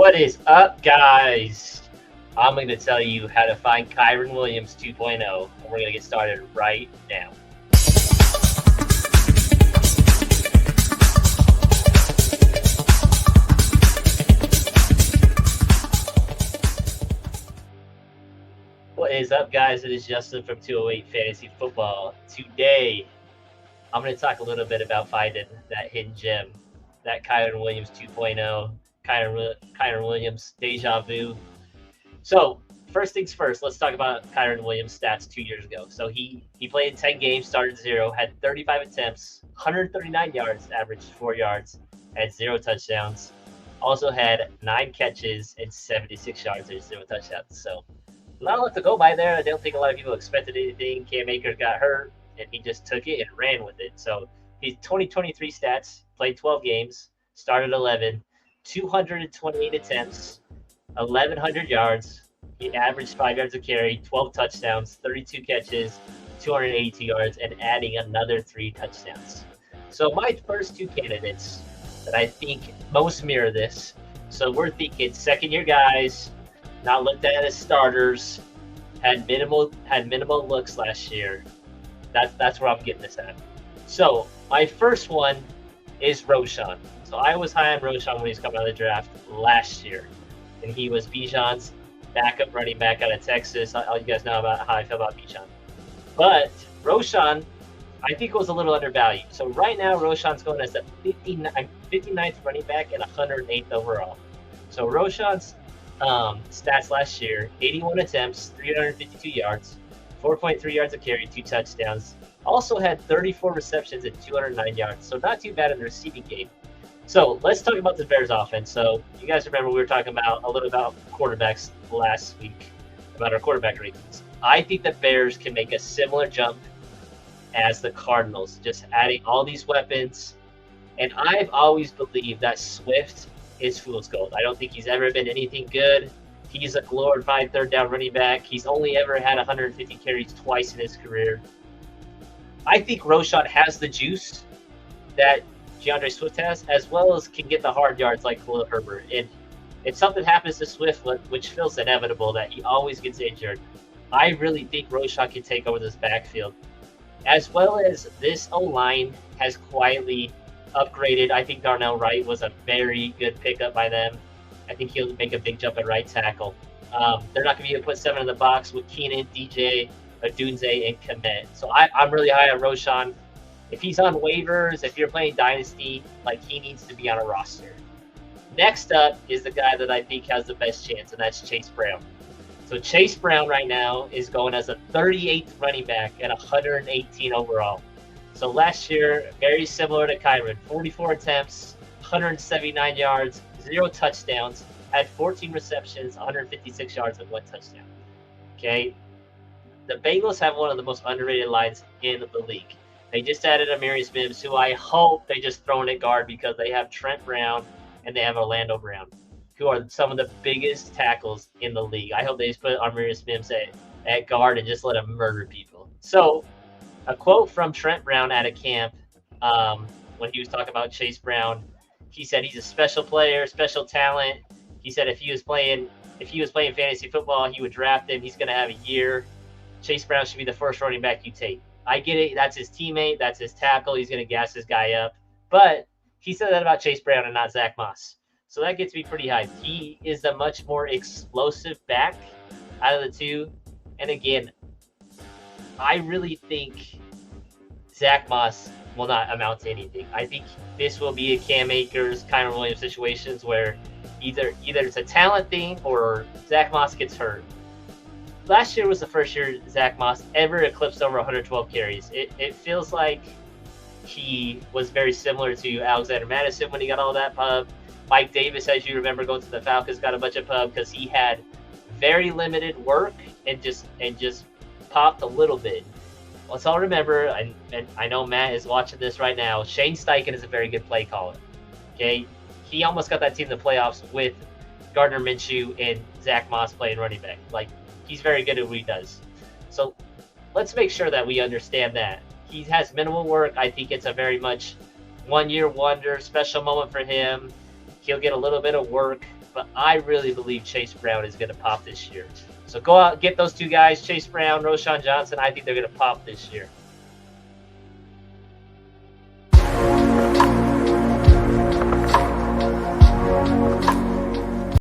What is up, guys? I'm going to tell you how to find Kyren Williams 2.0, and we're going to get started right now. What is up, guys? It is Justin from 208 Fantasy Football. Today, I'm going to talk a little bit about finding that hidden gem, that Kyren Williams 2.0, Kyren Williams deja vu. So, first things first, let's talk about Kyren Williams' stats 2 years ago. So he played 10 games, started 0, had 35 attempts, 139 yards, averaged 4 yards, had 0 touchdowns. Also had 9 catches and 76 yards and 0 touchdowns. So, not a lot to go by there. I don't think a lot of people expected anything. Cam Akers got hurt, and he just took it and ran with it. So, his 2023 stats, played 12 games, started 11, 228 attempts, 1,100 yards. He averaged 5 yards a carry, 12 touchdowns, 32 catches, 282 yards, and adding another 3 touchdowns. So my first 2 candidates that I think most mirror this. So we're thinking second-year guys, not looked at as starters, had minimal looks last year. That's where I'm getting this at. So my first one is Roschon. So I was high on Roschon when he was coming out of the draft last year, and he was Bijan's backup running back out of Texas. All you guys know about how I feel about Bijan. But Roschon, I think, was a little undervalued. So right now, Roschon's going as the 59th running back and 108th overall. So Roschon's stats last year: 81 attempts, 352 yards, 4.3 yards a carry, 2 touchdowns. Also had 34 receptions and 209 yards. So not too bad in the receiving game. So let's talk about the Bears offense. So you guys remember we were talking about a little about quarterbacks last week, about our quarterback rankings. I think the Bears can make a similar jump as the Cardinals, just adding all these weapons. And I've always believed that Swift is fool's gold. I don't think he's ever been anything good. He's a glorified third down running back. He's only ever had 150 carries twice in his career. I think Roschon has the juice that DeAndre Swift has, as well as can get the hard yards like Khalil Herbert. And if something happens to Swift, which feels inevitable, that he always gets injured, I really think Roschon can take over this backfield. As well as this O-line has quietly upgraded. I think Darnell Wright was a very good pickup by them. I think he'll make a big jump at right tackle. They're not going to be able to put 7 in the box with Keenan, DJ, Odunze, and Kmet. So I'm really high on Roschon. If he's on waivers, if you're playing Dynasty, he needs to be on a roster. Next up is the guy that I think has the best chance, and that's Chase Brown. So Chase Brown right now is going as a 38th running back at 118 overall. So last year, very similar to Kyren, 44 attempts, 179 yards, 0 touchdowns, had 14 receptions, 156 yards, and 1 touchdown. Okay? The Bengals have one of the most underrated lines in the league. They just added Amarius Mims, who I hope they just throw in at guard because they have Trent Brown and they have Orlando Brown, who are some of the biggest tackles in the league. I hope they just put Amarius Mims at guard and just let him murder people. So, a quote from Trent Brown at a camp when he was talking about Chase Brown, he said he's a special player, special talent. He said if he was playing fantasy football, he would draft him. He's going to have a year. Chase Brown should be the first running back you take. I get it. That's his teammate. That's his tackle. He's going to gas this guy up. But he said that about Chase Brown and not Zach Moss. So that gets me pretty high. He is a much more explosive back out of the two. And again, I really think Zach Moss will not amount to anything. I think this will be a Cam Akers, Kyren Williams situations where either it's a talent thing or Zach Moss gets hurt. Last year was the first year Zach Moss ever eclipsed over 112 carries. It feels like he was very similar to Alexander Madison when he got all that pub. Mike Davis, as you remember, going to the Falcons, got a bunch of pub because he had very limited work and just popped a little bit. Let's all remember, and I know Matt is watching this right now, Shane Steichen is a very good play caller. Okay? He almost got that team in the playoffs with Gardner Minshew and Zach Moss playing running back. He's very good at what he does. So let's make sure that we understand that. He has minimal work. I think it's a very much one-year wonder, special moment for him. He'll get a little bit of work. but I really believe Chase Brown is going to pop this year. So go out and get those two guys, Chase Brown, Roschon Johnson. I think they're going to pop this year.